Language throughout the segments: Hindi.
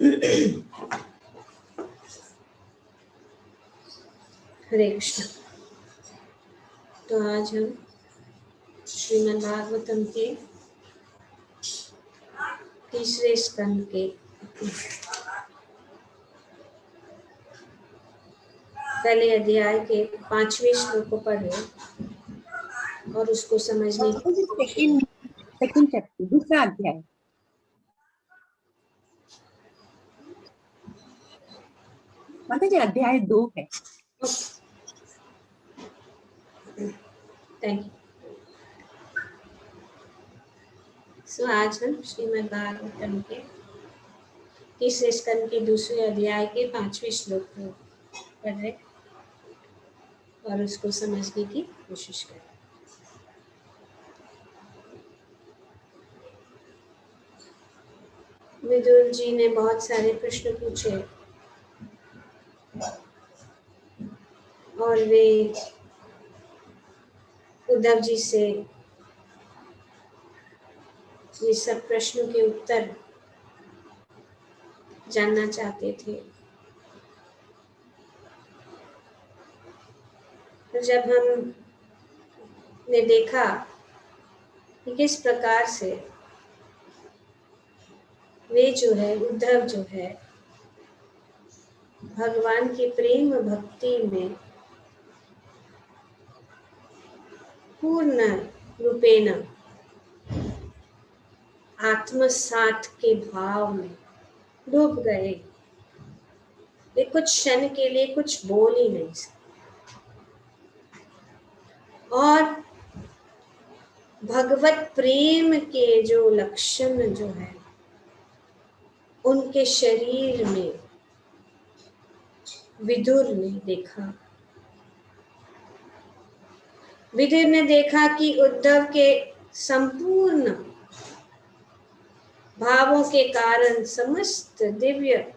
हरे कृष्ण। तो आज हम श्रीमद् भागवतम के तीसरे स्कंद के पहले अध्याय के 5वें श्लोक को पढ़े और उसको समझने की सेकंड चैप्टर, दूसरा अध्याय। माता जी अध्याय 2 है। Thank you. सो आज हम श्रीमद् भागवतम के तीसरे स्कंद के दूसरे अध्याय के 5वें श्लोक को पढ़ रहे और उसको समझने की कोशिश करें। विदुर जी ने बहुत सारे प्रश्न पूछे और वे उद्धव जी से ये सब प्रश्नों के उत्तर जानना चाहते थे। तो जब हम ने देखा कि किस प्रकार से वे जो है उद्धव जो है भगवान की प्रेम भक्ति में पूर्ण रूपेण आत्मसात के भाव में डूब गए, वे कुछ क्षण के लिए कुछ बोल ही नहीं सकते और भगवत प्रेम के जो लक्षण जो है उनके शरीर में विदुर ने देखा। विदुर ने देखा कि उद्धव के संपूर्ण भावों के कारण समस्त दिव्य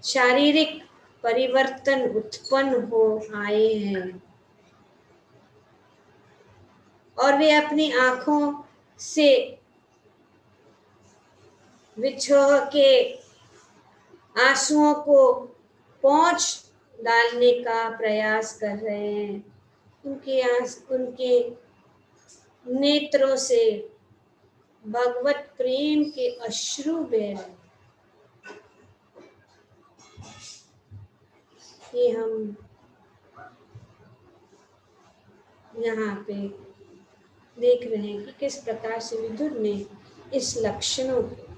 शारीरिक परिवर्तन उत्पन्न हो आए हैं और वे अपनी आंखों से विछोह के आंसुओं को पोंछ डालने का प्रयास कर रहे हैं। उनके नेत्रों से भगवत प्रेम के अश्रु बह रहे हैं। ये हम यहाँ पे देख रहे हैं कि किस प्रकार से विदुर ने इस लक्षणों को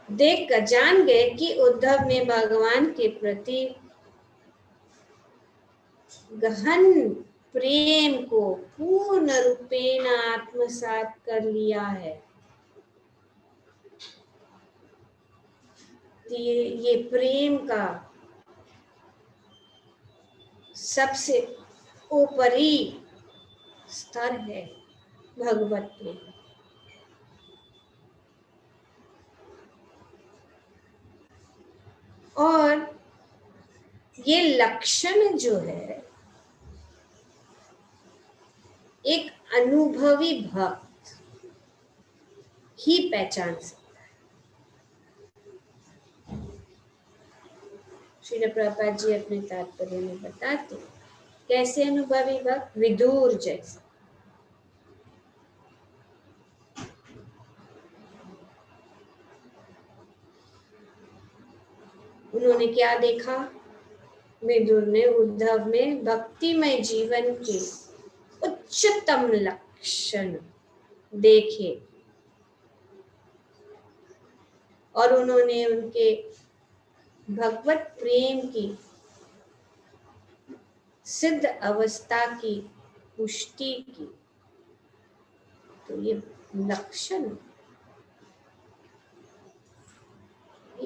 देख कर जान गए कि उद्धव ने भगवान के प्रति गहन प्रेम को पूर्ण रूपेण आत्मसात कर लिया है। ये प्रेम का सबसे ऊपरी स्तर है भगवत प्रेम। और ये लक्षण जो है एक अनुभवी भक्त ही पहचान सकता है। श्रील प्रभुपाद जी अपने तात्पर्य में बताते कैसे अनुभवी भक्त, विदुर जैसे। उन्होंने क्या देखा? विदुर ने उद्धव में भक्तिमय जीवन के उच्चतम लक्षण देखे और उन्होंने उनके भगवत प्रेम की सिद्ध अवस्था की पुष्टि की। तो ये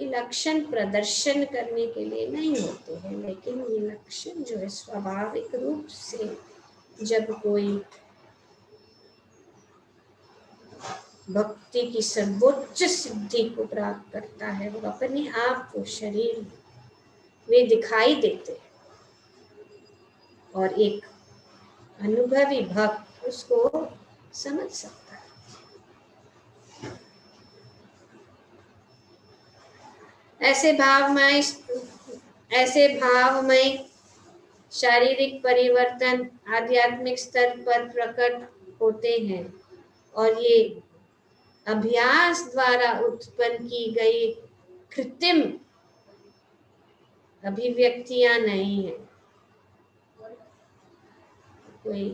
लक्षण प्रदर्शन करने के लिए नहीं होते हैं, लेकिन ये लक्षण जो है स्वाभाविक रूप से जब कोई भक्ति की सर्वोच्च सिद्धि को प्राप्त करता है वो अपने आप को शरीर में दिखाई देते हैं और एक अनुभवी भक्त उसको समझ सकता है। ऐसे भावमय शारीरिक परिवर्तन आध्यात्मिक स्तर पर प्रकट होते हैं और ये अभ्यास द्वारा उत्पन्न की गई कृत्रिम अभिव्यक्तियां नहीं है, कोई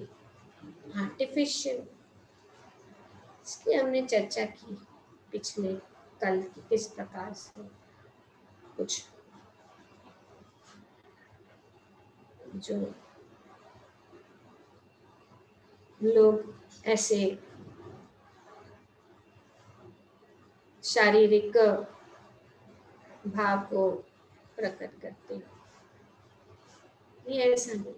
आर्टिफिशियल। इसकी हमने चर्चा की पिछले कल की, किस प्रकार से कुछ जो लोग ऐसे शारीरिक भाव को प्रकट करते हैं, ये ऐसा नहीं।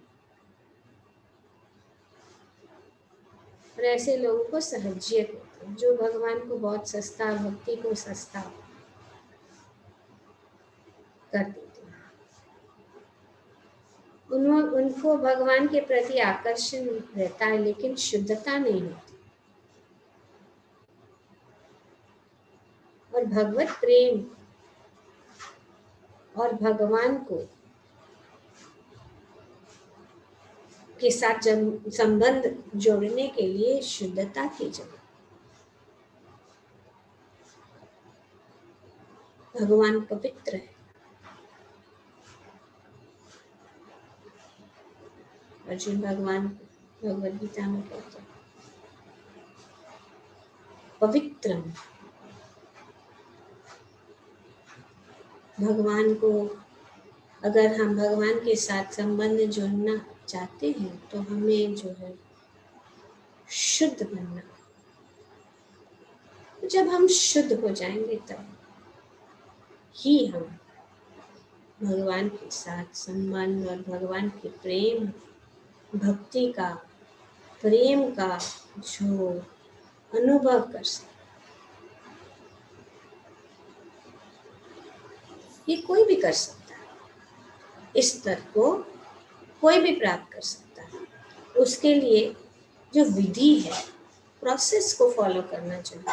और ऐसे लोगों को सहजियत होती है, जो भगवान को बहुत सस्ता, भक्ति को सस्ता कर देते हैं। उनको भगवान के प्रति आकर्षण रहता है, लेकिन शुद्धता नहीं होती। और भगवत प्रेम और भगवान को के साथ संबंध जोड़ने के लिए शुद्धता की जरूरत। भगवान पवित्र है। अर्जुन भगवान भगवद गीता में कहते हैं पवित्र। भगवान को, अगर हम भगवान के साथ संबंध जोड़ना चाहते हैं तो हमें जो है शुद्ध बनना। जब हम शुद्ध हो जाएंगे तब ही हम भगवान के साथ संबंध और भगवान के प्रेम, भक्ति का, प्रेम का जो अनुभव कर सकते। ये कोई भी कर सकता है, इस स्तर को कोई भी प्राप्त कर सकता है। उसके लिए जो विधि है, प्रोसेस को फॉलो करना चाहिए।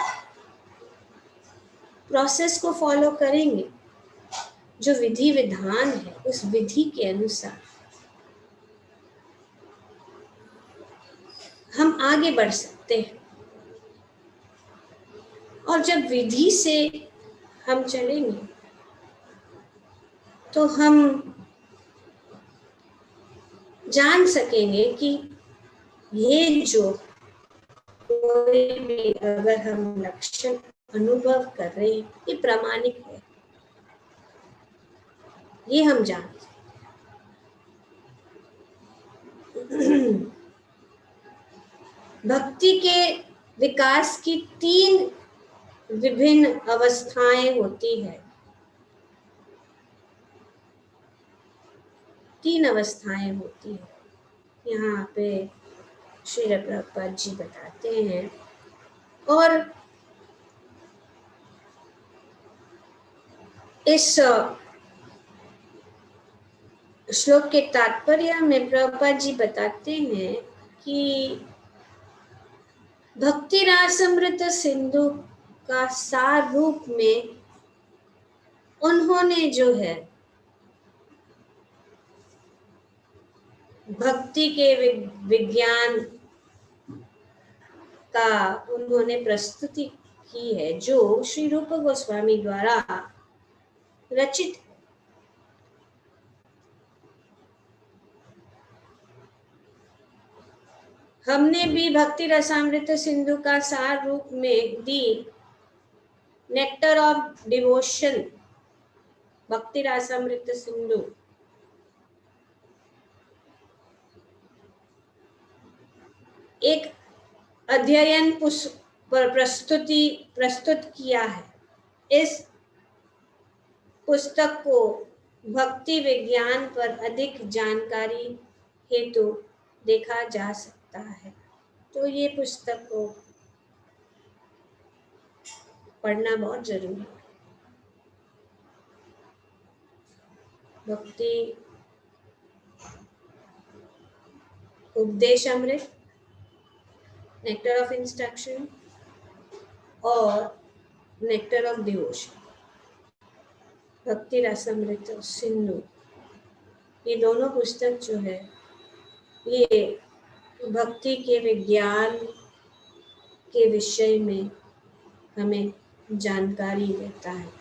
प्रोसेस को फॉलो करेंगे, जो विधि विधान है उस विधि के अनुसार हम आगे बढ़ सकते हैं। और जब विधि से हम चलेंगे तो हम जान सकेंगे कि ये जो कोई भी अगर हम लक्षण अनुभव कर रहे हैं ये प्रामाणिक है, ये हम जान भक्ति के विकास की 3 विभिन्न अवस्थाएं होती है। 3 अवस्थाएं होती है, यहाँ पे श्री प्रभुपाद जी बताते हैं। और इस श्लोक के तात्पर्य में प्रभुपाद जी बताते हैं कि भक्ति रासामृत सिंधु का सार रूप में उन्होंने जो है भक्ति के विज्ञान का उन्होंने प्रस्तुति की है, जो श्री रूप गोस्वामी द्वारा रचित। हमने भी भक्ति रसामृत सिंधु का सार रूप में दी नेक्टर ऑफ डिवोशन, भक्ति रसामृत सिंधु एक अध्ययन पर प्रस्तुत किया है। इस पुस्तक को भक्ति विज्ञान पर अधिक जानकारी हेतु देखा जा सकता है। तो ये पुस्तक को पढ़ना बहुत जरूरी है। भक्ति उपदेश अमृत, नेक्टर ऑफ इंस्ट्रक्शन और नेक्टर ऑफ डिवोशन, भक्ति रसामृत सिंधु, ये दोनों पुस्तक जो है ये भक्ति के विज्ञान के विषय में हमें जानकारी देता है।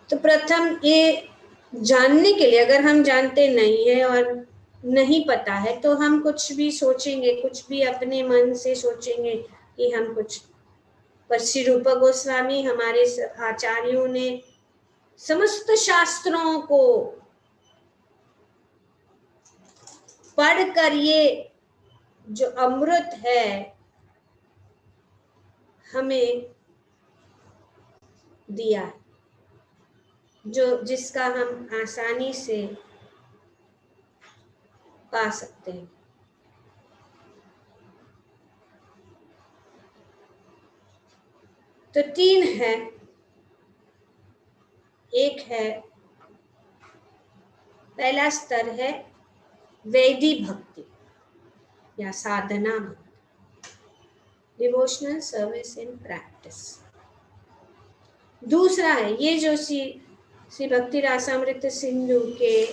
तो प्रथम ये जानने के लिए, अगर हम जानते नहीं है और नहीं पता है तो हम कुछ भी सोचेंगे, कुछ भी अपने मन से सोचेंगे कि हम कुछ, पर श्री रूप गोस्वामी हमारे आचार्यों ने समस्त शास्त्रों को पढ़कर ये जो अमृत है हमें दिया, जो जिसका हम आसानी से पा सकते हैं। तो तीन है, एक है, पहला स्तर है वैदी भक्ति या साधना भक्ति, डिवोशनल सर्विस इन प्रैक्टिस। दूसरा है ये जो श्री भक्ति रसामृत सिंधु के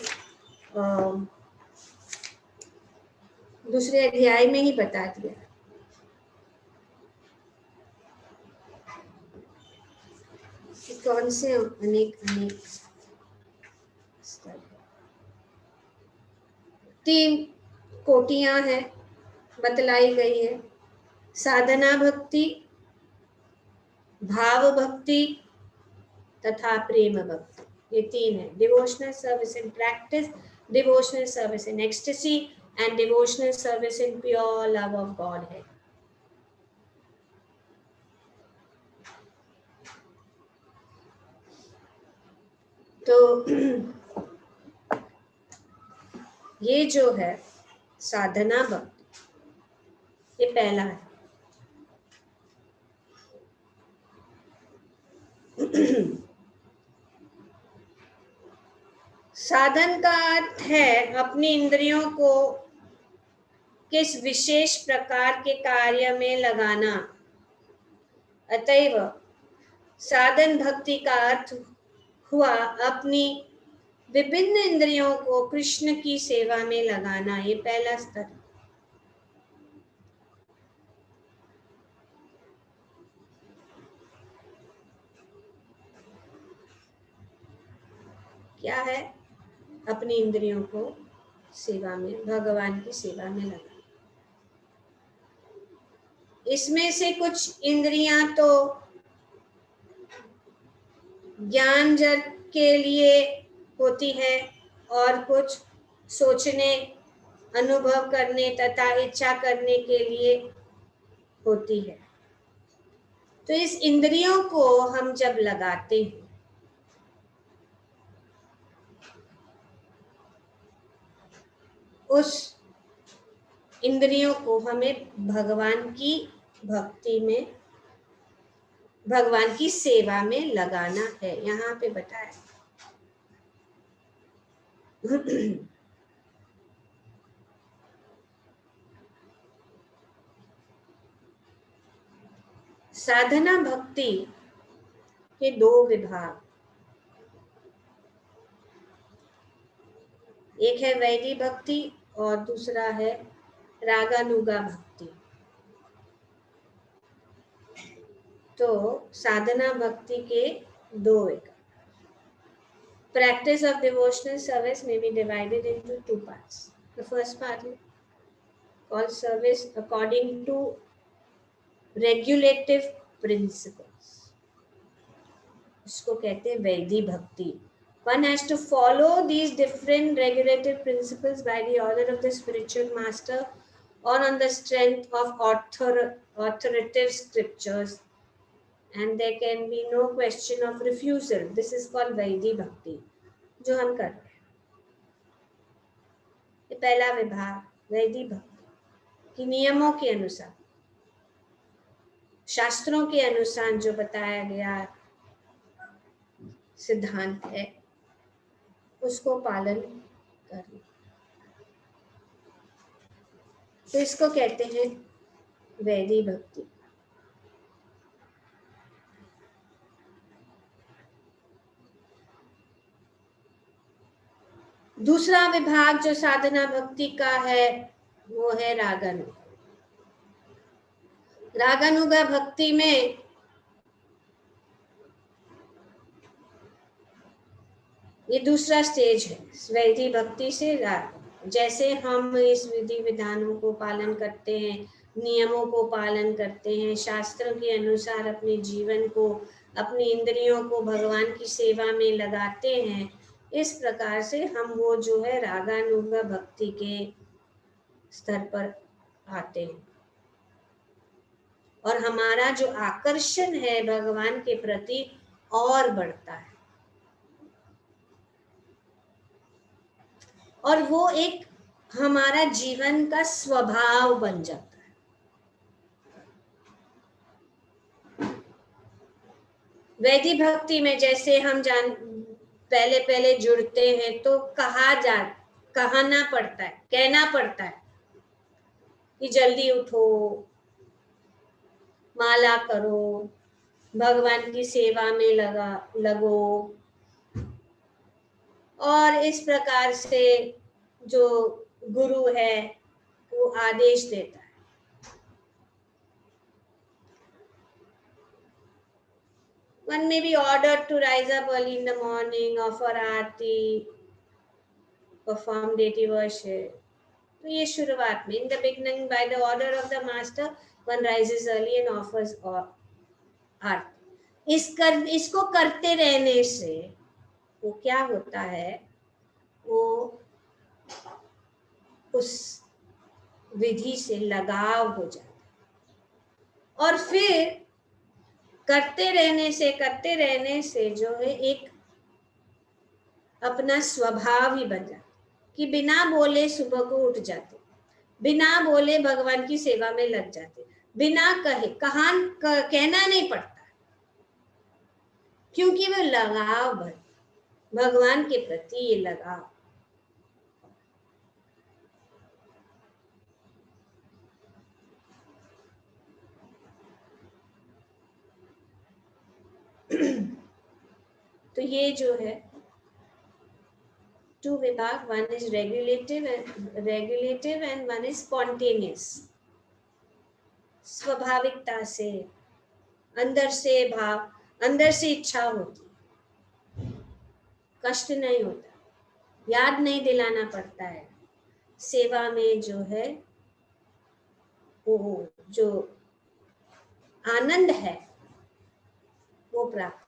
दूसरे अध्याय में ही बता दिया, कौन से अनेक स्तर, 3 कोटियां हैं बतलाई गई है, साधना भक्ति, भाव भक्ति तथा प्रेम भक्ति, ये 3 है। Devotional service in practice, devotional service in ecstasy and devotional service in pure love of God है। तो ये जो है साधना भक्ति, ये पहला है। साधन का अर्थ है अपनी इंद्रियों को किस विशेष प्रकार के कार्य में लगाना। अतएव साधन भक्ति का अर्थ हुआ अपनी विभिन्न इंद्रियों को कृष्ण की सेवा में लगाना, ये पहला स्तर। क्या है? अपनी इंद्रियों को सेवा में, भगवान की सेवा में लगाना। इसमें से कुछ इंद्रियां तो ज्ञान जग के लिए होती है और कुछ सोचने, अनुभव करने तथा इच्छा करने के लिए होती है। तो इस इंद्रियों को हम जब लगाते हैं उस इंद्रियों को हमें भगवान की भक्ति में, भगवान की सेवा में लगाना है। यहाँ पे बताया साधना भक्ति के 2 विभाग, एक है वैदी भक्ति और दूसरा है रागानुगा भक्ति। तो साधना भक्ति के 2 विभाग। Practice of devotional service may be divided into 2 parts. The first part is called service according to regulative principles. इसको कहते हैं वैदी भक्ति। One has to follow these different regulative principles by the order of the spiritual master or on the strength of authoritative scriptures, and there can be no question of refusal. This is called Vaidi भक्ति, जो हम कर रहे हैं। ये पहला विभाग वैदी भक्ति की नियमों के अनुसार, शास्त्रों के अनुसार जो बताया गया सिद्धांत है उसको पालन करना, तो इसको कहते हैं वैदी भक्ति। दूसरा विभाग जो साधना भक्ति का है वो है रागानुगा। रागानुगा भक्ति में ये दूसरा स्टेज है वैदिक भक्ति से राग। जैसे हम इस विधि विधानों को पालन करते हैं, नियमों को पालन करते हैं, शास्त्रों के अनुसार अपने जीवन को, अपनी इंद्रियों को भगवान की सेवा में लगाते हैं, इस प्रकार से हम वो जो है रागानुगा भक्ति के स्तर पर आते हैं और हमारा जो आकर्षण है भगवान के प्रति और बढ़ता है और वो एक हमारा जीवन का स्वभाव बन जाता है। वैदिक भक्ति में जैसे हम पहले जुड़ते हैं तो कहना पड़ता है, कहना पड़ता है कि जल्दी उठो, माला करो, भगवान की सेवा में लगो और इस प्रकार से जो गुरु है वो आदेश देता है। One may be ordered to rise up early in the morning, offer aarti, perform deity worship. तो ये शुरुआत में, in the beginning, by the order of the master, one rises early and offers आरती। इसको करते रहने से वो क्या होता है, वो उस विधि से लगाव हो जाता है और फिर करते रहने से जो है एक अपना स्वभाव ही बन जाता, कि बिना बोले सुबह को उठ जाते, बिना बोले भगवान की सेवा में लग जाते, बिना कहना नहीं पड़ता, क्योंकि वो लगाव भगवान के प्रति ये लगाव। तो ये जो है टू विभाग, one is regulative and one is spontaneous. स्वाभाविकता से, अंदर से इच्छा होती, कष्ट नहीं होता, याद नहीं दिलाना पड़ता है, सेवा में जो है वो जो आनंद है वो प्राप्त।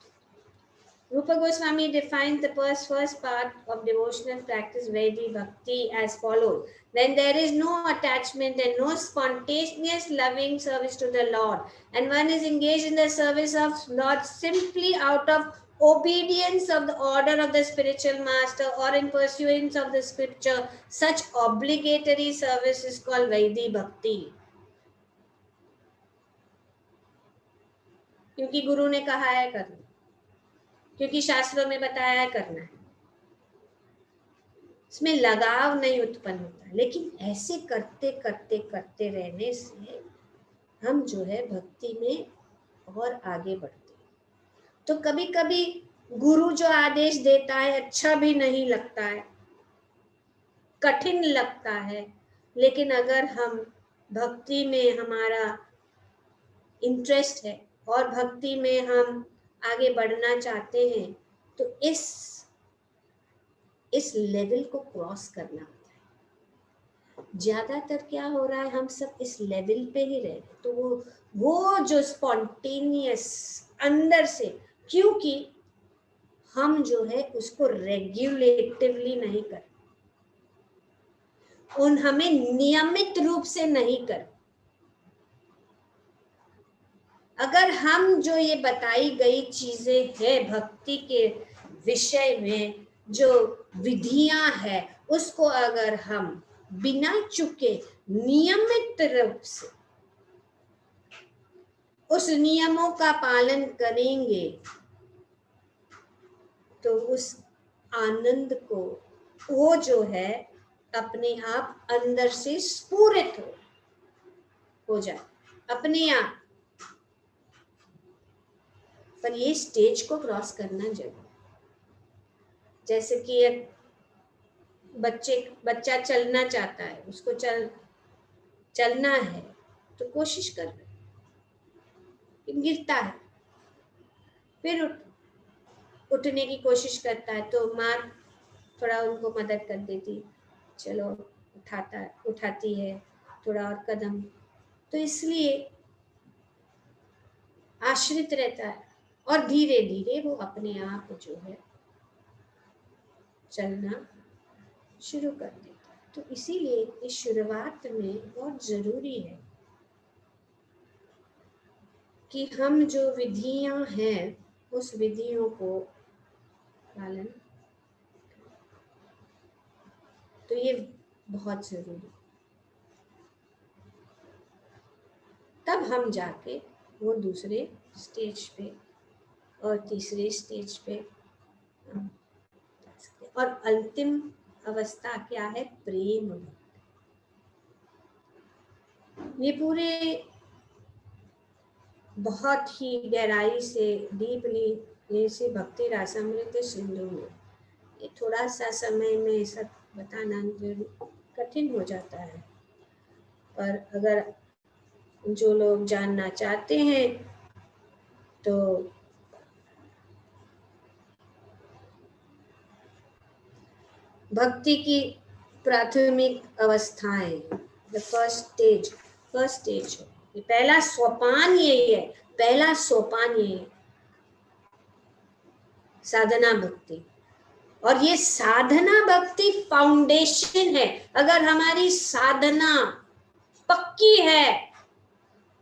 Rupa Goswami defines the first part of devotional practice, Vaidhi Bhakti, as follows. When there is no attachment and no spontaneous loving service to the Lord, and one is engaged in the service of Lord simply out of obedience of the order of the spiritual master or in pursuance of the scripture, such obligatory service is called Vaidhi Bhakti. क्योंकि गुरु ने कहा है करना, क्योंकि शास्त्रों में बताया है करना है, इसमें लगाव नहीं उत्पन्न होता। लेकिन ऐसे करते रहने से हम जो है भक्ति में और आगे बढ़ते हैं। तो कभी कभी गुरु जो आदेश देता है अच्छा भी नहीं लगता है, कठिन लगता है, लेकिन अगर हम भक्ति में हमारा इंटरेस्ट है और भक्ति में हम आगे बढ़ना चाहते हैं तो इस लेवल को क्रॉस करना होता है। ज्यादातर क्या हो रहा है, हम सब इस लेवल पे ही रह रहे, तो वो जो स्पॉन्टेनियस अंदर से, क्योंकि हम जो है उसको रेगुलेटिवली नहीं कर, हमें नियमित रूप से नहीं कर। अगर हम जो ये बताई गई चीजें हैं भक्ति के विषय में, जो विधियां हैं, उसको अगर हम बिना चुके नियमित रूप से उस नियमों का पालन करेंगे तो उस आनंद को वो जो है अपने आप अंदर से स्फुरित हो जाए अपने आप। पर ये स्टेज को क्रॉस करना जरूरी। जैसे कि बच्चा चलना चाहता है, उसको चलना है तो कोशिश कर रहा है, गिरता है, फिर उठने की कोशिश करता है तो माँ थोड़ा उनको मदद कर देती, चलो उठाती है थोड़ा और कदम, तो इसलिए आश्रित रहता है और धीरे धीरे वो अपने आप जो है चलना शुरू कर देता है। तो इसीलिए इस शुरुआत में बहुत जरूरी है कि हम जो विधियां हैं उस विधियों को पालन, तो ये बहुत जरूरी, तब हम जाके वो दूसरे स्टेज पे और तीसरे स्टेज पे जा सकते हैं। और अंतिम अवस्था क्या है? प्रेम। ये पूरे बहुत ही गहराई से डीपली जैसे भक्ति रासामृत सिंधु में ये थोड़ा सा समय में सब बताना कठिन हो जाता है, पर अगर जो लोग जानना चाहते हैं तो भक्ति की प्राथमिक अवस्थाएं, द फर्स्ट स्टेज ये पहला सोपान यही है, पहला सोपान यही है, साधना भक्ति। और ये साधना भक्ति फाउंडेशन है। अगर हमारी साधना पक्की है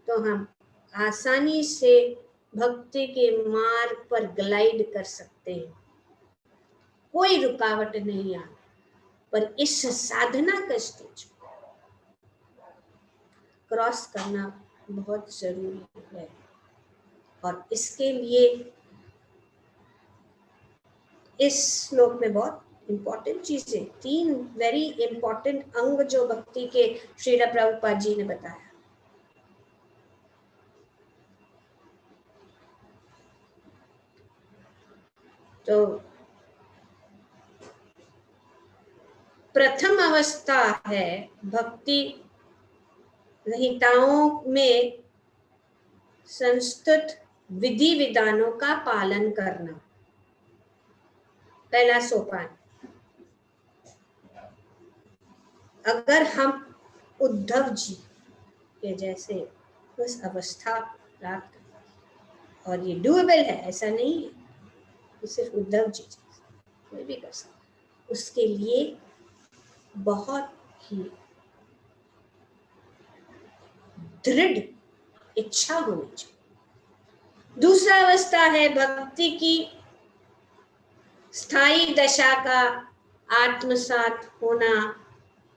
तो हम आसानी से भक्ति के मार्ग पर ग्लाइड कर सकते हैं, कोई रुकावट नहीं आती। पर इस साधना का स्टेज क्रॉस करना बहुत जरूरी है, और इसके लिए इस श्लोक में बहुत इंपॉर्टेंट चीजें, 3 वेरी इंपॉर्टेंट अंग जो भक्ति के श्रील प्रभुपाद जी ने बताया। तो प्रथम अवस्था है भक्ति संहिताओं में संस्तुत विधि विधानों का पालन करना, पहला सोपान। अगर हम उद्धव जी के जैसे उस अवस्था प्राप्त कर, और ये डूएबल है, ऐसा नहीं है कि सिर्फ उद्धव जी कोई भी कर सकता, उसके लिए बहुत ही दृढ़ इच्छा होनी चाहिए। दूसरा अवस्था है भक्ति की स्थायी दशा का आत्मसात होना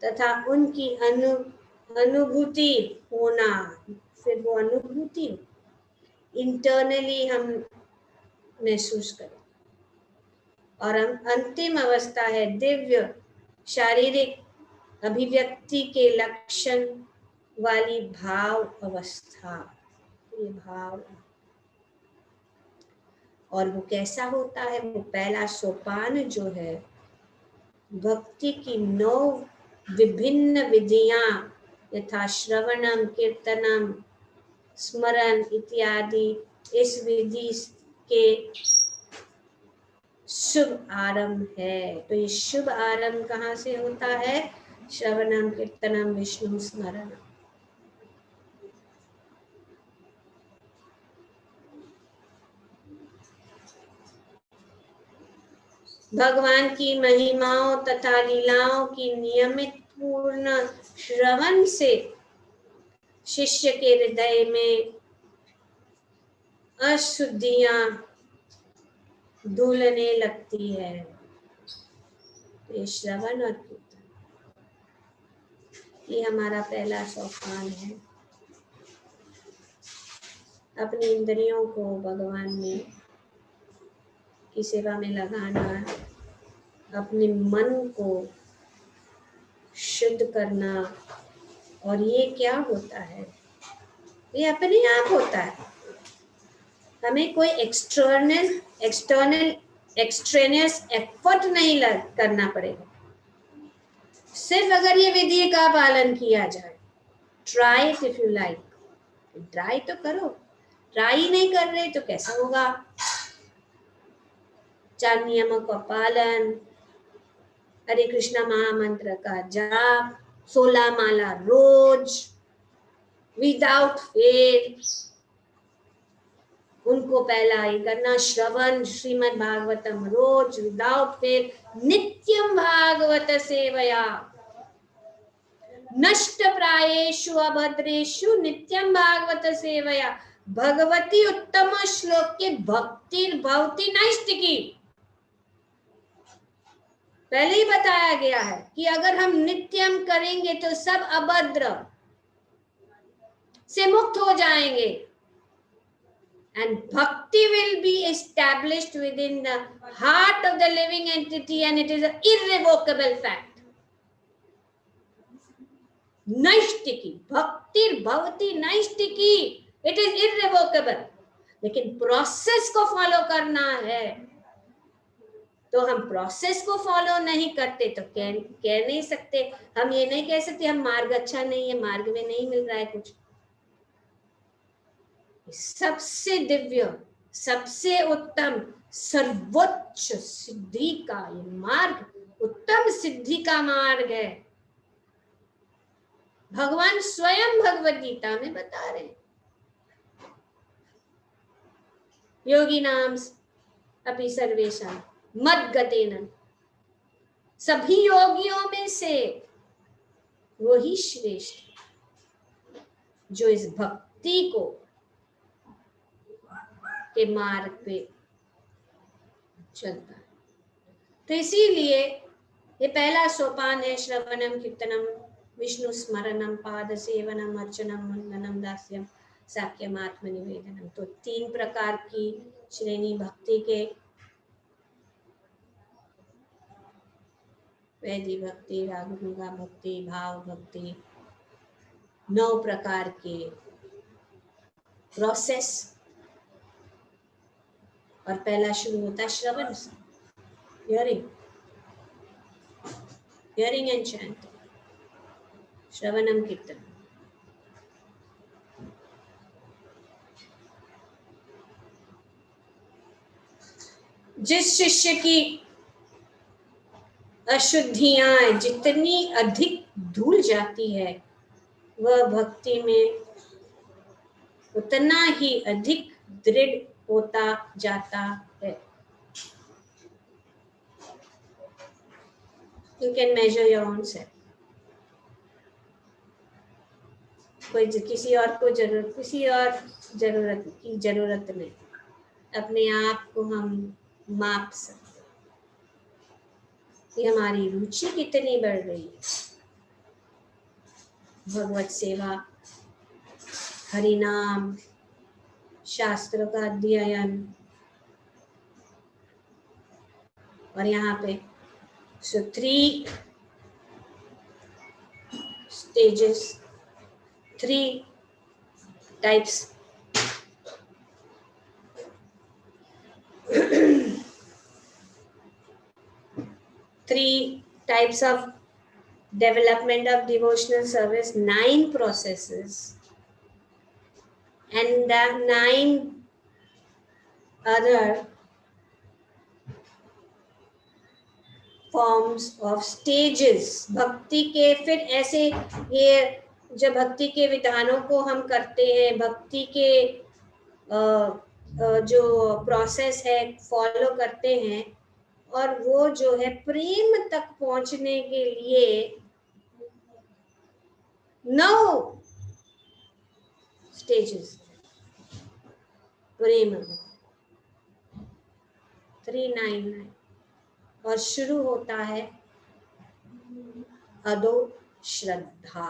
तथा उनकी अनुभूति होना। फिर वो अनुभूति इंटरनली हम महसूस करें। और अंतिम अवस्था है दिव्य शारीरिक अभिव्यक्ति के लक्षण वाली भाव अवस्था। ये भाव, और वो कैसा होता है? वो पहला सोपान जो है भक्ति की 9 विभिन्न विधियां यथा श्रवणम, कीर्तनम, स्मरण इत्यादि, इस विधि के शुभ आरंभ है। तो ये शुभ आरंभ कहाँ से होता है? श्रवणम, कीर्तनम, विष्णु स्मरण। भगवान की महिमाओं तथा लीलाओं की नियमित पूर्ण श्रवण से शिष्य के हृदय में अशुद्धियां धुलने लगती है। ये श्रवण और कीर्तन, ये हमारा पहला सोपान है। अपनी इंद्रियों को भगवान में की सेवा में लगाना, अपने मन को शुद्ध करना। और ये क्या होता है? ये अपने आप होता है, हमें कोई एक्सट्रेनियस एफर्ट नहीं करना पड़ेगा। सिर्फ अगर ये विधि का पालन किया जाए, try it if you like, try तो करो, ट्राई नहीं कर रहे तो कैसा होगा। 4 नियमों का पालन, हरे कृष्णा महामंत्र का जाप, 16 माला रोज विदाउट फेल, उनको पहला ये करना, श्रवण श्रीमद् भागवतम रोज विदाउट फेल, नित्यम भागवत सेवया, नष्ट प्रायेषु अभद्रेषु नित्यम भागवत सेवया, भगवती उत्तम श्लोक के भक्ति भवती नैष्टिकी, पहले ही बताया गया है कि अगर हम नित्यम करेंगे तो सब अभद्र से मुक्त हो जाएंगे, and bhakti will be established within the heart of the living entity, and it is an irrevocable fact. Naishtiki, bhakti bhavati naishtiki, it is irrevocable. लेकिन प्रोसेस को फॉलो करना है, तो हम प्रोसेस को फॉलो नहीं करते तो कह नहीं सकते, हम ये नहीं कह सकते हम मार्ग अच्छा नहीं है, मार्ग में नहीं मिल रहा है कुछ। सबसे दिव्य, सबसे उत्तम, सर्वोच्च सिद्धि का ये मार्ग, उत्तम सिद्धि का मार्ग है। भगवान स्वयं भगवद गीता में बता रहे हैं, योगी नाम अपि सर्वेषां मद्गतेन, सभी योगियों में से वही श्रेष्ठ जो इस भक्ति को के मार्ग पे चलता है। तो इसीलिए ये पहला सोपान है, श्रवणम कीर्तनम विष्णु स्मरणम पाद सेवनम अर्चनम वंदनम दास्यम साक्यम आत्मनिवेदनम। तो 3 प्रकार की श्रेणी भक्ति के, वैधि भक्ति, रागनुगा भक्ति, भाव भक्ति, 9 प्रकार के प्रोसेस। और पहला शुरू होता है श्रवण से, हियरिंग एंड चैंटिंग, श्रवणम कीर्तन। जिस शिष्य की अशुद्धियां जितनी अधिक धुल जाती है, वह भक्ति में उतना ही अधिक दृढ़ होता जाता है। You can measure your own self. कोई किसी और जरूरत की जरूरत नहीं, अपने आप को हम माप सकते कि हमारी रुचि कितनी बढ़ रही है। भगवत सेवा, हरि नाम, शास्त्रों का अध्ययन, और यहाँ पे 3 stages, 3 types, 3 types of development of devotional service, 9 processes, and the 9 other forms of stages। भक्ति के फिर ऐसे, ये जब भक्ति के विधानों को हम करते हैं, भक्ति के जो प्रोसेस है फॉलो करते हैं, और वो जो है प्रेम तक पहुंचने के लिए 9 स्टेजेस, प्रेम 399, और शुरू होता है अदो श्रद्धा,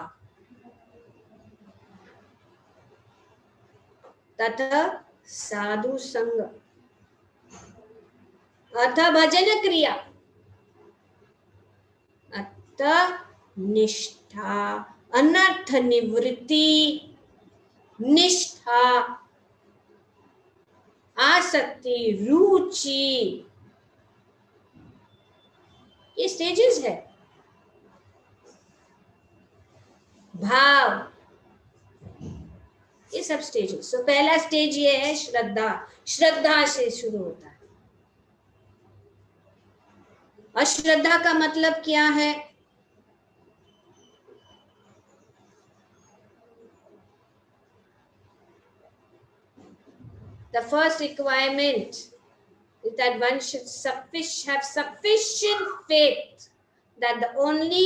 तथा साधु संग, अथ भजन क्रिया, अथ निष्ठा, अनर्थ निवृत्ति, निष्ठा, आसक्ति, रुचि, ये स्टेजेस है। भाव, ये सब स्टेजेस। तो पहला स्टेज ये है श्रद्धा, श्रद्धा से शुरू होता है। और श्रद्धा का मतलब क्या है? The first requirement is that one should have sufficient faith that the only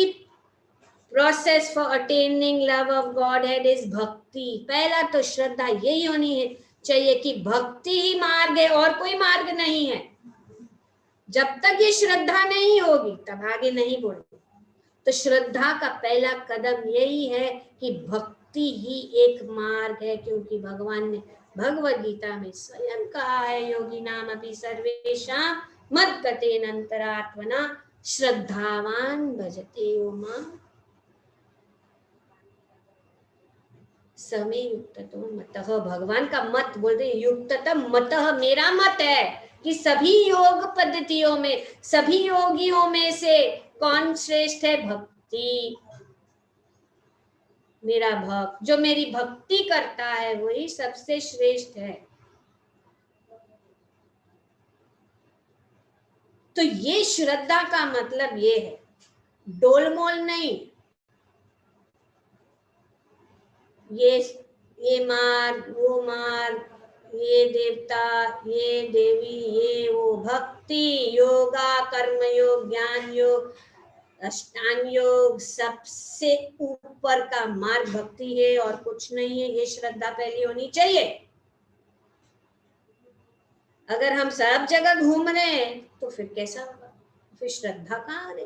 process for attaining love of Godhead is bhakti. पहला तो श्रद्धा यही होनी है चाहिए कि भक्ति ही मार्ग है और कोई मार्ग नहीं है। जब तक ये श्रद्धा नहीं होगी तब आगे नहीं बढ़ोगे। तो श्रद्धा का पहला कदम यही है कि भक्ति ही एक मार्ग है, क्योंकि भगवान ने भगवद गीता में स्वयं कहा है, योगी नाम अपि सर्वेषां मद्गतेन अंतरात्मना श्रद्धावान भजते यो माम् समे युक्ततो मतः। भगवान का मत बोल रहे युक्ततम मतः, मेरा मत है कि सभी योग पद्धतियों में, सभी योगियों में से कौन श्रेष्ठ है? भक्ति। मेरा भक्त जो मेरी भक्ति करता है वही सबसे श्रेष्ठ है। तो ये श्रद्धा का मतलब ये है, डोलमोल नहीं, ये मार्ग वो मार्ग, ये देवता ये देवी ये वो। भक्ति, योगा, कर्म योग, ज्ञान योग, अष्टांग योग, सबसे ऊपर का मार्ग भक्ति है और कुछ नहीं है। ये श्रद्धा पहली होनी चाहिए। अगर हम सब जगह घूम रहे हैं तो फिर कैसा होगा? फिर श्रद्धा कहाँ रही?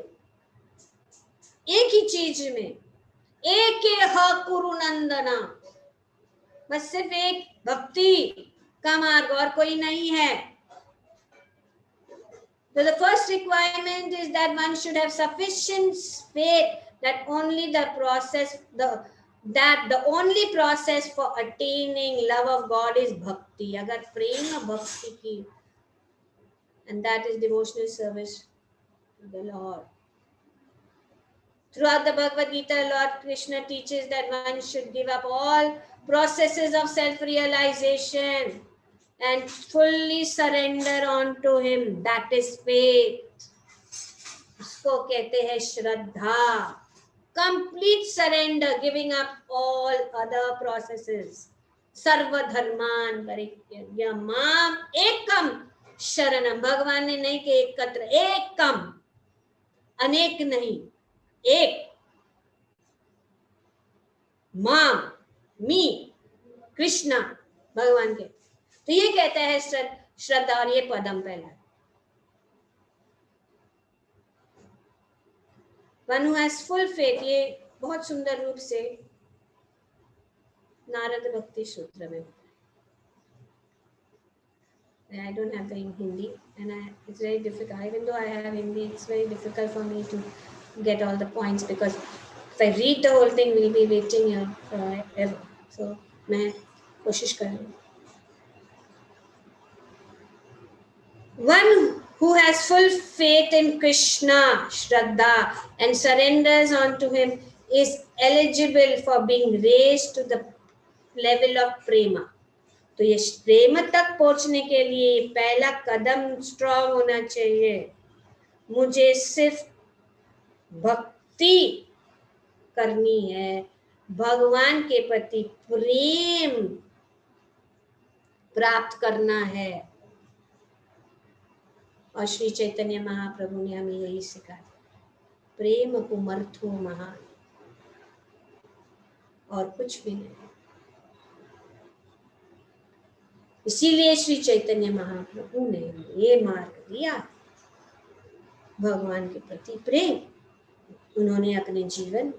एक ही चीज में एक कुरु नंदना, बस सिर्फ एक भक्ति का मार्ग और कोई नहीं है। So the first requirement is that one should have sufficient faith that the only process for attaining love of God is bhakti. अगर प्रेम भक्ति की, and that is devotional service to the Lord. Throughout the Bhagavad Gita, Lord Krishna teaches that one should give up all processes of self-realization and fully surrender onto him. That is faith. उसको कहते हैं श्रद्धा। Complete surrender, giving up all other processes. सर्वधर्मान परित्यज्य माम एकम शरणम। भगवान ने नहीं कि एकत्र, एकम, अनेक नहीं, एक। माम, मी, कृष्णा, भगवान के। तो ये कहता है श्रद्धा, और ये पदम पहला। One who has full faith, ये बहुत सुंदर रूप से नारद भक्ति सूत्र में। I don't have the in Hindi and it's very difficult. Even though I have Hindi, it's very difficult for me to get all the points because if I read the whole thing, we'll be waiting here forever. So मैं कोशिश करूँगी। One who has full faith in Krishna, Shraddha, and surrenders onto him is eligible for being raised to the level of prema. तो ये प्रेम तक पहुंचने के लिए पहला कदम स्ट्रॉन्ग होना चाहिए। मुझे सिर्फ भक्ति करनी है, भगवान के प्रति प्रेम प्राप्त करना है। और श्री चैतन्य महाप्रभु ने हमें यही सिखाया, प्रेम कुमर्थो महान, और कुछ भी नहीं। इसीलिए श्री चैतन्य महाप्रभु ने ये मार्ग दिया, भगवान के प्रति प्रेम। उन्होंने अपने जीवन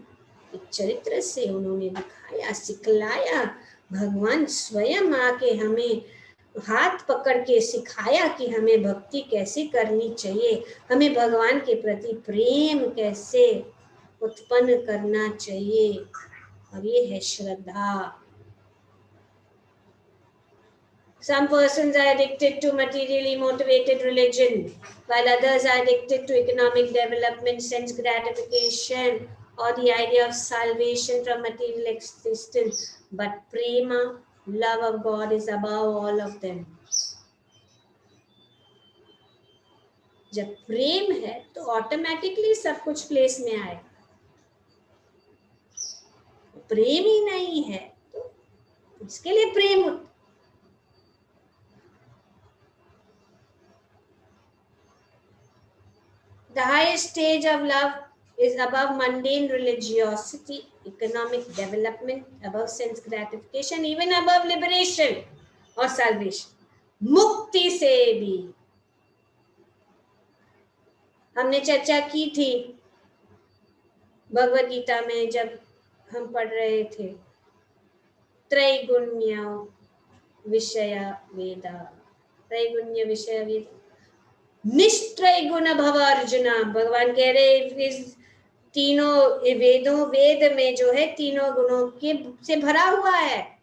के चरित्र से उन्होंने दिखाया, सिखलाया। भगवान स्वयं आके हमें हाथ पकड़ के सिखाया कि हमें भक्ति कैसे करनी चाहिए, हमें भगवान के प्रति प्रेम कैसे उत्पन्न करना चाहिए। और ये है श्रद्धा। Some persons are addicted to materially motivated religion, while others are addicted to economic development, sense gratification, or the idea of salvation from material existence, but prema, love of God, is above all of them. जब प्रेम है तो ऑटोमेटिकली सब कुछ प्लेस में आएगा. प्रेम ही नहीं है तो इसके लिए प्रेम. The highest stage of love is above mundane religiosity, economic development, above sense gratification, even above liberation or salvation. मुक्ति से भी हमने चर्चा की थी भगवद गीता में जब हम पढ़ रहे थे. त्रैगुण्य विषय वेद, त्रैगुण्य विषय वेद, निष्त्रय गुण भव अर्जुन. भगवान कह रहे इस तीनों वेद में जो है तीनों गुणों के से भरा हुआ है,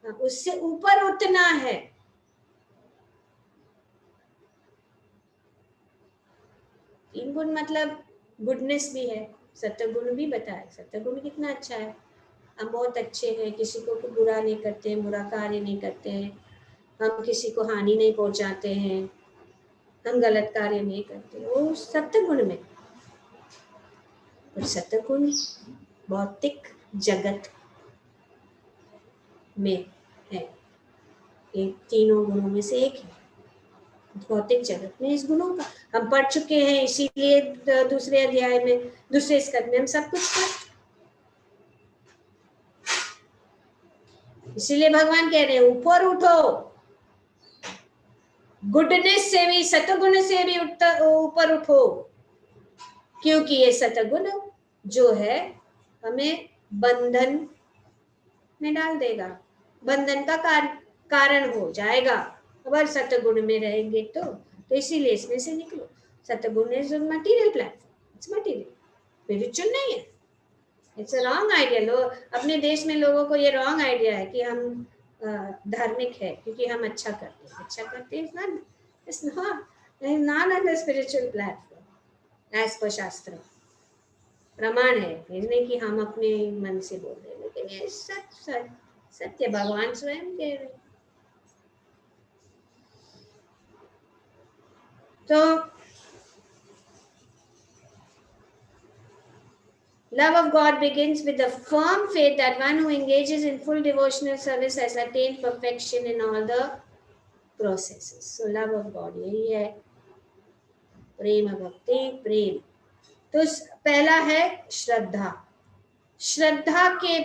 उससे ऊपर उठना है. तीन गुण मतलब गुडनेस भी है, सत्वगुण भी बताया. सत्वगुण कितना अच्छा है, हम बहुत अच्छे हैं, किसी को बुरा नहीं करते हैं, बुरा कार्य नहीं करते हैं, हम किसी को हानि नहीं पहुंचाते हैं, हम गलत कार्य नहीं करते. वो सत्वगुण में. और सत्वगुण भौतिक जगत में है, ये तीनों गुणों में से एक है. भौतिक जगत में इस गुणों का हम पढ़ चुके हैं, इसीलिए दूसरे अध्याय में, दूसरे स्कंद में हम सब कुछ पढ़. इसीलिए भगवान कह रहे हैं ऊपर उठो, गुडनेस से भी, सतगुण से भी ऊपर उठो, क्योंकि ये सतगुण जो है हमें बंधन में डाल देगा, बंधन का कारण हो जाएगा अगर सतगुण में रहेंगे तो इसीलिए इसमें से निकलो. सतगुण is material platform, it's material, spiritual नहीं है. It's a wrong idea. अपने देश में लोगों को ये रॉन्ग आइडिया है कि हम धार्मिक है क्योंकि हम अच्छा करते हैं. अच्छा करते हैं it's not on the spiritual platform as पर शास्त्र. प्रमाण है, नहीं कि हम अपने मन से बोल रहे हैं, लेकिन ये सत्य भगवान स्वयं कह रहे. तो love of God begins with the firm faith that one who engages in full devotional service has attained perfection in all the processes. So love of God यही है, प्रेम भक्ति प्रेम. तो पहला है श्रद्धा. श्रद्धा के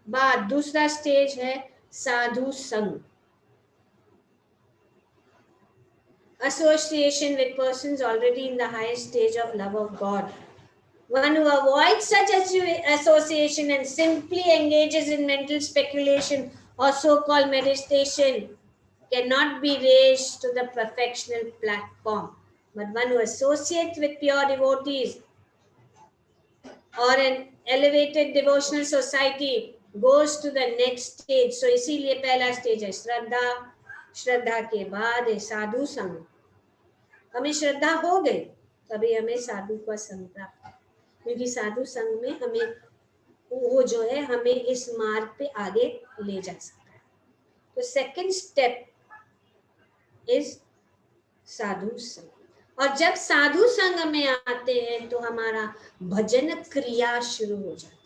बाद दूसरा स्टेज है साधु संग, association with persons already in the highest stage of love of God. One who avoids such association and simply engages in mental speculation or so-called meditation cannot be raised to the perfectional platform. But one who associates with pure devotees or an elevated devotional society goes to the next stage. So इसीलिए पहला स्टेज है श्रद्धा, श्रद्धा के बाद है साधु संग. हमें श्रद्धा हो गई तभी हमें साधु का संग प्राप्त, क्योंकि साधु संग में हमें वो जो है हमें इस मार्ग पे आगे ले जा सकता है. तो सेकंड स्टेप इज साधु संग. और जब साधु संग में आते हैं तो हमारा भजन क्रिया शुरू हो जाता है.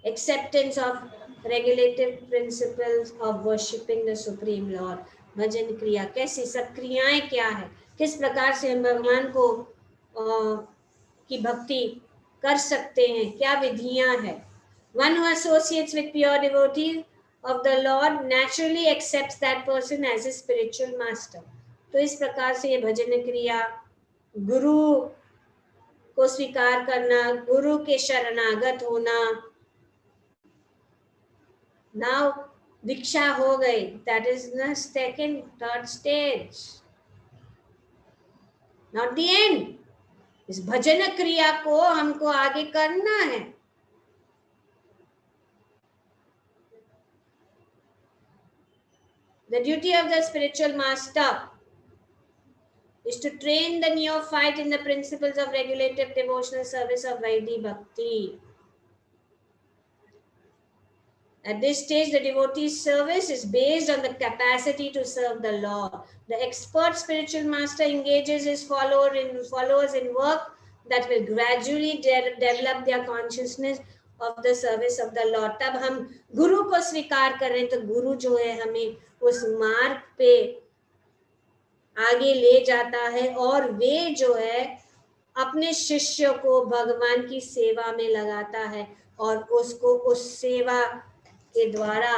Acceptance of regulative principles of worshipping the supreme lord. भजन क्रिया कैसी, सब क्रियाएं क्या है, किस प्रकार से हम भगवान को की भक्ति कर सकते हैं, क्या विधियां हैं. One who associates with pure devotees of the Lord naturally accepts that person as his spiritual master. तो इस प्रकार से ये भजन क्रिया, गुरु को स्वीकार करना, गुरु के शरणागत होना. नाउ दीक्षा हो गई, that is the second third stage, not the end. इस भजन क्रिया को हमको आगे करना है. The duty of the spiritual master is to train the neophyte in the principles of regulative devotional service of Vaidhi Bhakti. At this stage, the devotee's service is based on the capacity to serve the Lord. The expert spiritual master engages his followers in work that will gradually develop their consciousness of the service of the Lord. तब हम गुरु को स्वीकार कर रहे हैं, तो गुरु जो है हमें उस मार्ग पे आगे ले जाता है और वे जो है अपने शिष्य को भगवान की सेवा में लगाता है और उसको उस सेवा के द्वारा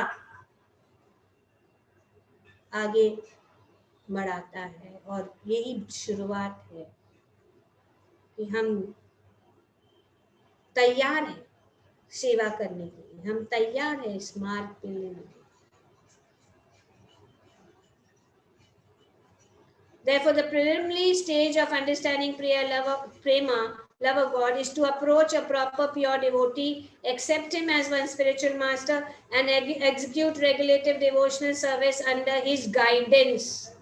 आगे बढ़ाता है। और यही शुरुआत है कि हम तैयार हैं सेवा करने के लिए, हम तैयार हैं इस मार्ग पे लेने के लिए। Therefore, the preliminary stage of understanding prema, love of God, is to approach a proper pure devotee, accept him as one spiritual master, and execute regulative devotional service under his guidance,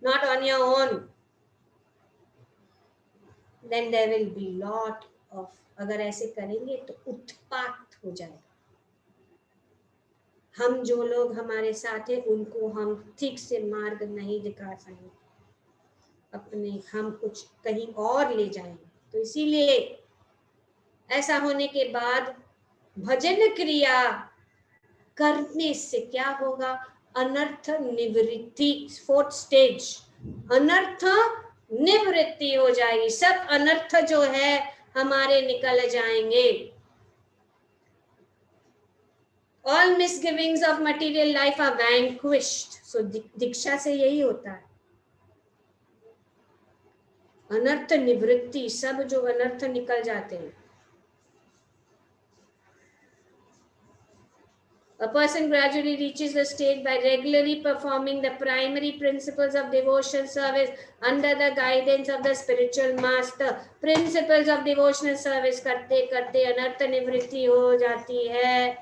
not on your own. Then there will be lot of, अगर ऐसे करेंगे तो उत्पात हो जाएगा। हम जो लोग हमारे साथ हैं उनको हम ठीक से मार्ग नहीं दिखा सकेंगे, अपने हम कुछ कहीं और ले जाएंगे। तो इसीलिए ऐसा होने के बाद भजन क्रिया करने से क्या होगा? अनर्थ निवृत्ति, 4th स्टेज, अनर्थ निवृत्ति हो जाएगी। सब अनर्थ जो है हमारे निकल जाएंगे। All misgivings of material life are vanquished. So दीक्षा से यही होता है, अनर्थ निवृत्ति, सब जो अनर्थ निकल जाते हैं। A person gradually reaches the state by regularly performing the primary principles of devotional service under the guidance of the spiritual master. Principles of devotional service करते करते अनर्थ निवृत्ति हो जाती है।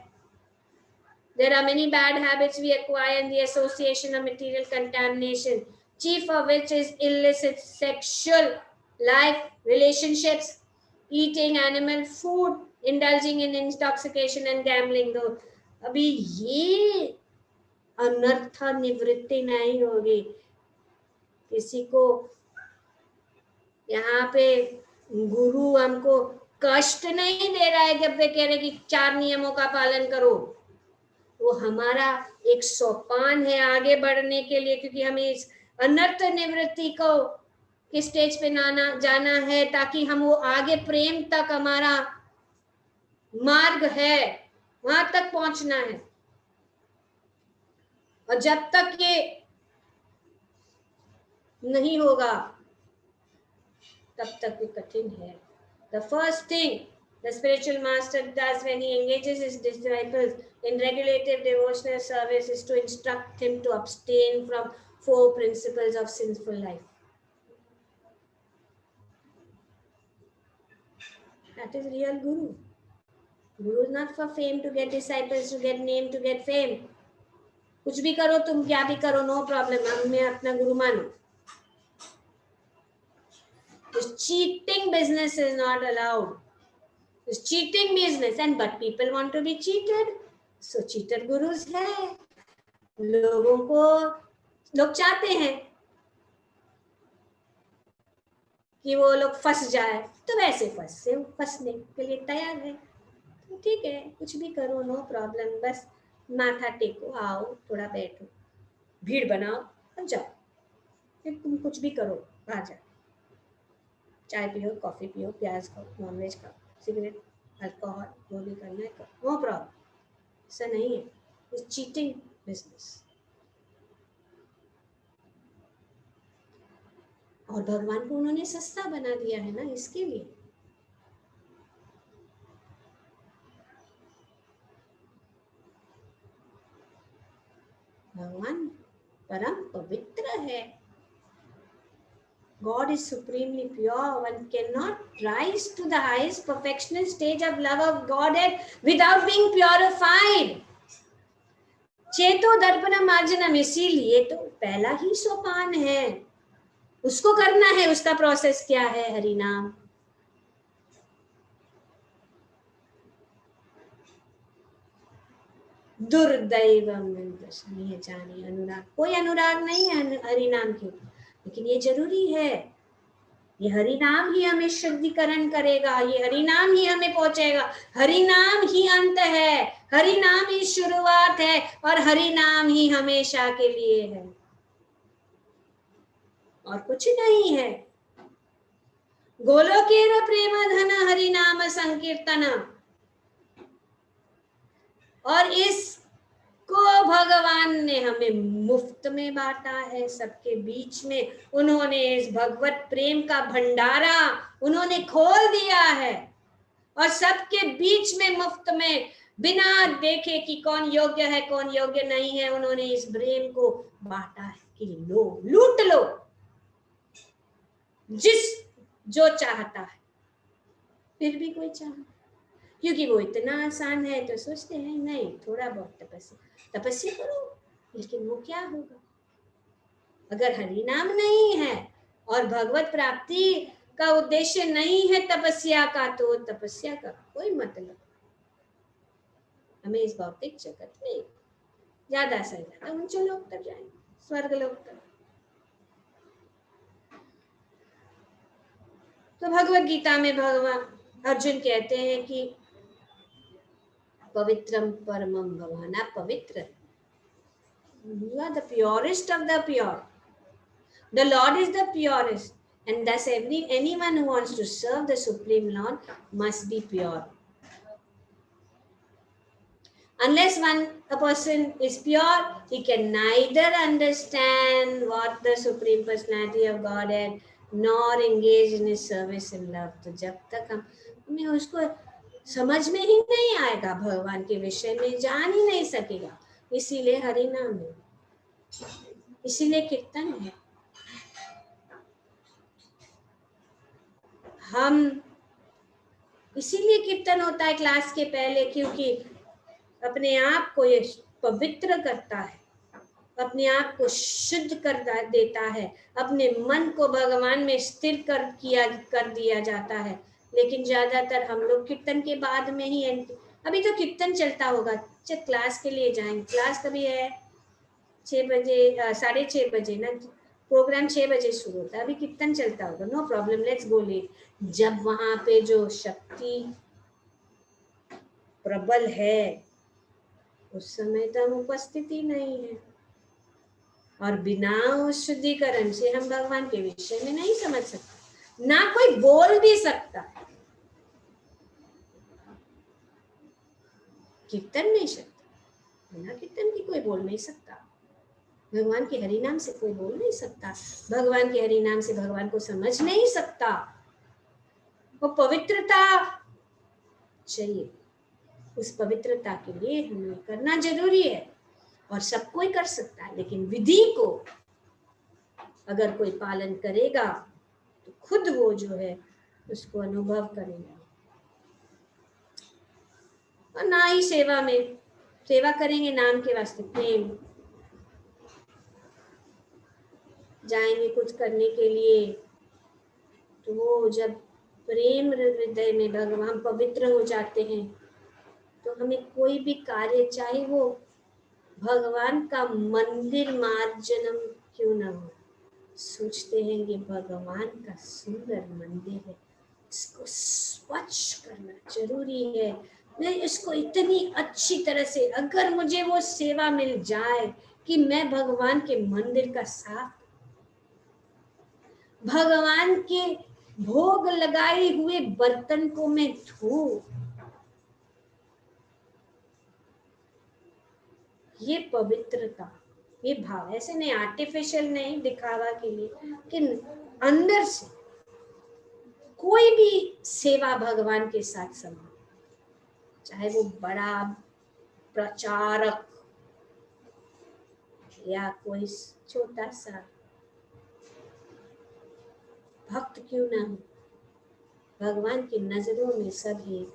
There are many bad habits we acquire in the association of material contamination, chief of which is illicit sexual life, relationships, eating animal food, indulging in intoxication and gambling. Though अभी ये अनर्थ निवृत्ति नहीं होगी। किसी को यहाँ पे गुरु हमको कष्ट नहीं दे रहा है जब वे कह रहे कि 4 नियमों का पालन करो। वो हमारा एक सोपान है आगे बढ़ने के लिए, क्योंकि हमें इस अनर्थ निवृत्ति को किस स्टेज पे जाना है ताकि हम वो आगे प्रेम तक हमारा मार्ग है वहां तक पहुंचना है। और जब तक ये नहीं होगा तब तक ये कठिन है। The first thing the spiritual master does when he engages his disciples in regulative devotional service is to instruct him to abstain from 4 principles of sinful life. That is real Guru. Guru is not for fame, to get disciples, to get name, to get fame. कुछ भी करो, तुम क्या भी करो, no problem, हमें अपना गुरु मानो। This cheating business is not allowed. This cheating business, and but people want to be cheated. So cheater gurus है। लोग चाहते हैं कि वो लोग फंस जाए, तो वैसे फंसने के लिए तैयार है। तो ठीक है, कुछ भी करो, नो प्रॉब्लम, बस माथा टेको, आओ, थोड़ा बैठो, भीड़ बनाओ और जाओ। फिर तुम कुछ भी करो, आ जाओ, चाय पियो, कॉफी पियो, प्याज खाओ, नॉनवेज खाओ, सिगरेट, अल्कोहल, जो भी करना है करो, नो प्रॉब्लम। ऐसा नहीं है, इट्स चीटिंग बिजनेस। और भगवान को उन्होंने सस्ता बना दिया है ना, इसके लिए। भगवान परम पवित्र है। God is supremely pure. One cannot rise to the highest perfectional stage of love of Godhead without being purified. चेतो दर्पणम मार्जनम, इसीलिए तो पहला ही सोपान है। उसको करना है। उसका प्रोसेस क्या है? हरि नाम। दुर्दैव दशमी है जानी अनुराग। कोई अनुराग नहीं है हरि नाम के, लेकिन ये जरूरी है। ये हरि नाम ही हमें शुद्धिकरण करेगा, ये हरि नाम ही हमें पहुंचेगा। हरि नाम ही अंत है, हरि नाम ही शुरुआत है, और हरि नाम ही हमेशा के लिए है, और कुछ नहीं है। गोलोकेर प्रेम धन हरि नाम संकीर्तन, और इसको भगवान ने हमें मुफ्त में बांटा है, सबके बीच में। उन्होंने इस भगवत प्रेम का भंडारा उन्होंने खोल दिया है, और सबके बीच में मुफ्त में, बिना देखे कि कौन योग्य है कौन योग्य नहीं है, उन्होंने इस प्रेम को बांटा है कि लो, लूट लो, जिस जो चाहता है। फिर भी कोई चाहता, क्योंकि वो इतना आसान है तो सोचते हैं नहीं, थोड़ा बहुत तपस्या करो, लेकिन वो क्या होगा अगर हरि नाम नहीं है और भगवत प्राप्ति का उद्देश्य नहीं है तपस्या का, तो तपस्या का कोई मतलब। हमें इस भौतिक जगत में ज्यादा से ज्यादा ऊंचे लोग तक जाएंगे, स्वर्ग लोग तक। तो भगवत गीता में भगवान अर्जुन कहते हैं कि पवित्रम परमम भवान, आप पवित्र, you are the purest of the pure, the Lord is the purest, and thus anyone who wants to serve the Supreme Lord must be pure. Unless a person is pure, he can neither understand what the Supreme Personality of Godhead nor engage in his service in love. तो जब तक हमें उसको समझ में ही नहीं आएगा, भगवान के विषय में जान ही नहीं सकेगा। इसीलिए हरि नाम है, इसीलिए कीर्तन है। हम इसीलिए कीर्तन होता है क्लास के पहले, क्योंकि अपने आप को ये पवित्र करता है, अपने आप को शुद्ध कर देता है, अपने मन को भगवान में स्थिर कर दिया जाता है। लेकिन ज्यादातर हम लोग कीर्तन के बाद में ही, अभी तो कीर्तन चलता होगा, क्लास के लिए जाएंगे। क्लास कभी है 6 बजे, 6:30 बजे ना, प्रोग्राम 6 बजे शुरू होता है, अभी कीर्तन चलता होगा, no problem, let's go late. जब वहां पे जो शक्ति प्रबल है उस समय तो हम उपस्थिति नहीं है, और बिना उस शुद्धिकरण से हम भगवान के विषय में नहीं समझ सकते, ना कोई बोल भी सकता। कीर्तन में शक्ति, बिना कीर्तन की कोई बोल नहीं सकता। भगवान के हरि नाम से कोई बोल नहीं सकता, भगवान के हरि नाम से भगवान को समझ नहीं सकता। वो पवित्रता चाहिए, उस पवित्रता के लिए हमें करना जरूरी है, और सब कोई कर सकता है, लेकिन विधि को अगर कोई पालन करेगा तो खुद वो जो है उसको अनुभव करेगा। और ना ही सेवा में, सेवा करेंगे नाम के वास्ते, प्रेम, जाएंगे कुछ करने के लिए, तो वो जब प्रेम हृदय में भगवान पवित्र हो जाते हैं, तो हमें कोई भी कार्य, चाहे वो भगवान का मंदिर मार्जनम क्यों ना हो, सोचते हैं कि भगवान का सुंदर मंदिर है, इसको स्वच्छ करना जरूरी है। मैं इसको इतनी अच्छी तरह से, अगर मुझे वो सेवा मिल जाए कि मैं भगवान के मंदिर का साफ, भगवान के भोग लगाए हुए बर्तन को मैं धो, ये पवित्रता, ये भाव, ऐसे नहीं, आर्टिफिशियल नहीं, दिखावा के लिए, कि अंदर से कोई भी सेवा भगवान के साथ संबंध, चाहे वो बड़ा प्रचारक या कोई छोटा सा भक्त क्यों ना हो, भगवान की नजरों में सब एक।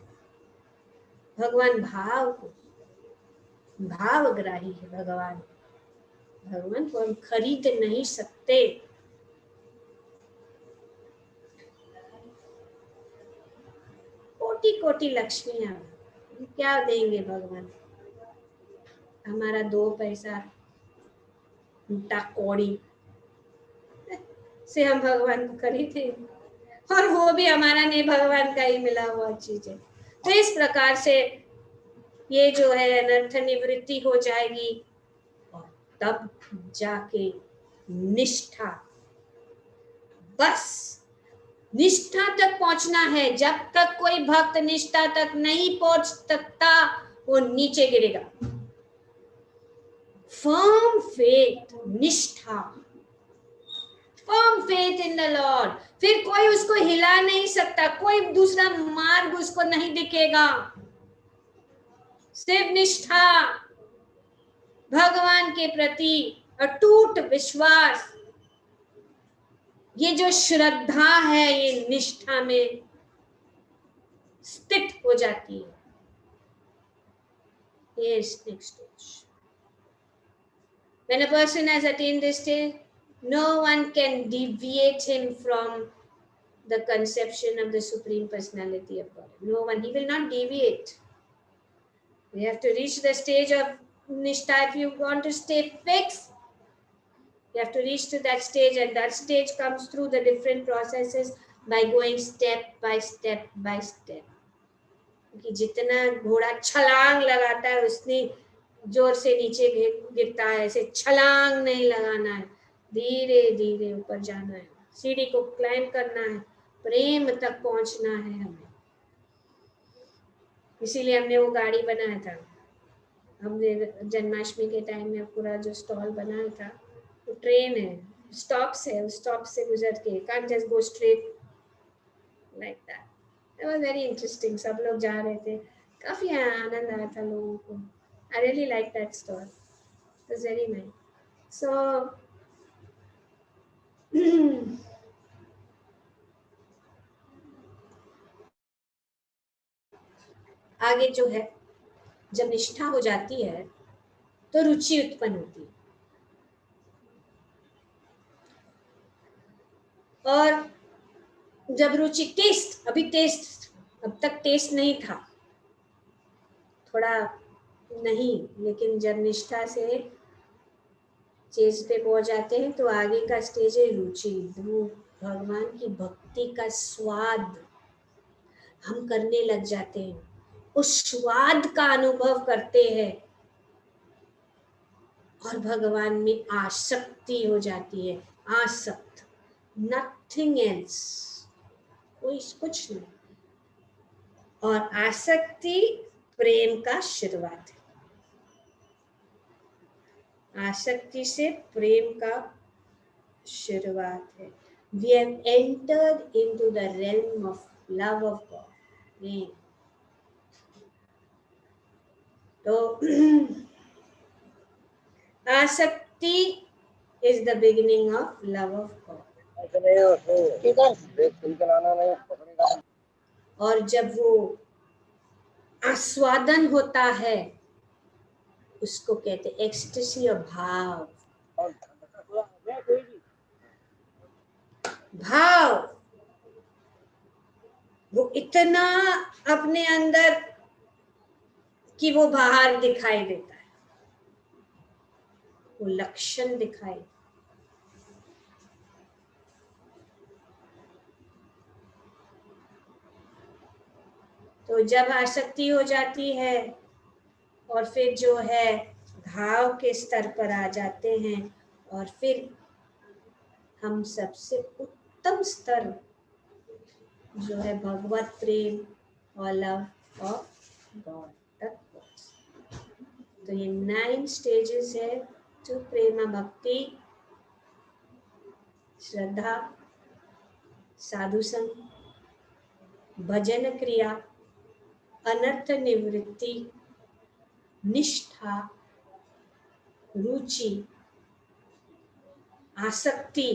भगवान भावग्राही है। भगवान को हम खरीद नहीं सकते। कोटि कोटि लक्ष्मियां, क्या देंगे भगवान? हमारा 2 पैसा उल्टा कौड़ी से हम भगवान को खरीदे, और वो भी हमारा नहीं, भगवान का ही मिला हुआ चीज है। तो इस प्रकार से ये जो है अनर्थ निवृत्ति हो जाएगी, और तब जाके निष्ठा, बस निष्ठा तक पहुंचना है। जब तक कोई भक्त निष्ठा तक नहीं पहुंच सकता वो नीचे गिरेगा। फर्म फेथ, निष्ठा, firm faith in the Lord, फिर कोई उसको हिला नहीं सकता, कोई दूसरा मार्ग उसको नहीं दिखेगा, सिर्फ निष्ठा, भगवान के प्रति अटूट विश्वास, ये जो श्रद्धा है ये निष्ठा में स्थित हो जाती है। Yes, next stage. When a person has attained this stage, no one can deviate him from the conception of the Supreme Personality of God. No one, he will not deviate. We have to reach the stage of Nishtha. If you want to stay fixed, you have to reach to that stage, and that stage comes through the different processes by going step by step by step. कि जितना घोड़ा छलांग लगाता है उतनी जोर से नीचे गिरता है, ऐसे छलांग नहीं लगाना है, धीरे धीरे ऊपर जाना है, सीढ़ी को क्लाइंब करना है, प्रेम तक पहुंचना है हमें। इसीलिए हमने वो गाड़ी बनाया था, हमने जन्माष्टमी के टाइम में पूरा जो स्टॉल बनाया था वो ट्रेन है, स्टॉप्स है, उस स्टॉप से गुजर के, can't just go straight like that. It was very interesting. सब लोग जा रहे थे, काफी आनंद आया था लोगों को। I really like that stall. It was very nice. So आगे जो है, जब निष्ठा हो जाती है तो रुचि उत्पन्न होती है, और जब रुचि, टेस्ट, अभी टेस्ट, अब तक टेस्ट नहीं था, थोड़ा नहीं, लेकिन जब निष्ठा से चीज पे पहुंच जाते हैं तो आगे का स्टेज है रुचि। वो भगवान की भक्ति का स्वाद हम करने लग जाते हैं, उस स्वाद का अनुभव करते हैं, और भगवान में आसक्ति हो जाती है। आसक्त, नथिंग एल्स, कोई कुछ नहीं। और आसक्ति प्रेम का शुरुआत है, आसक्ति से प्रेम का शुरुआत है। We have entered into the realm of love of God. तो आसक्ति is the beginning of love of God. और जब वो आस्वादन होता है उसको कहते हैं एक्सटेसी और भाव। भाव वो इतना अपने अंदर कि वो बाहर दिखाई देता है, वो लक्षण दिखाई। तो जब आसक्ति हो जाती है और फिर जो है भाव के स्तर पर आ जाते हैं, और फिर हम सबसे उत्तम स्तर जो है भगवत प्रेम और लव ऑफ गॉड तक। तो ये 9 स्टेजेस है, जो प्रेम भक्ति, श्रद्धा, साधु संग, भजन क्रिया, अनर्थ निवृत्ति, निष्ठा, रुचि, आसक्ति,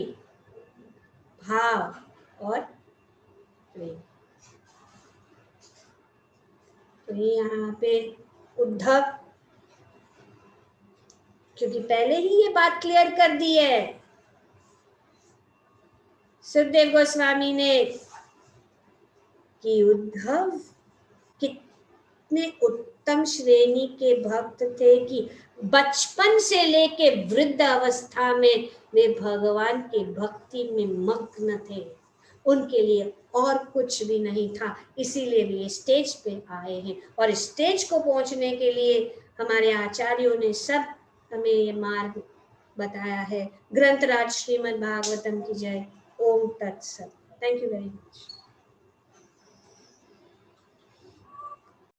भाव और प्रेम। तो यहाँ पे उद्धव, क्योंकि पहले ही ये बात क्लियर कर दी है सुखदेव गोस्वामी ने कि उद्धव इतने उत्तम श्रेणी के भक्त थे कि बचपन से लेके वृद्ध अवस्था में वे भगवान की भक्ति में मग्न थे। उनके लिए और कुछ भी नहीं था, इसीलिए वे स्टेज पे आए हैं। और स्टेज को पहुंचने के लिए हमारे आचार्यों ने सब हमें ये मार्ग बताया है। ग्रंथराज श्रीमद् भागवतम की जय। ओम तत्सत। Thank you very much.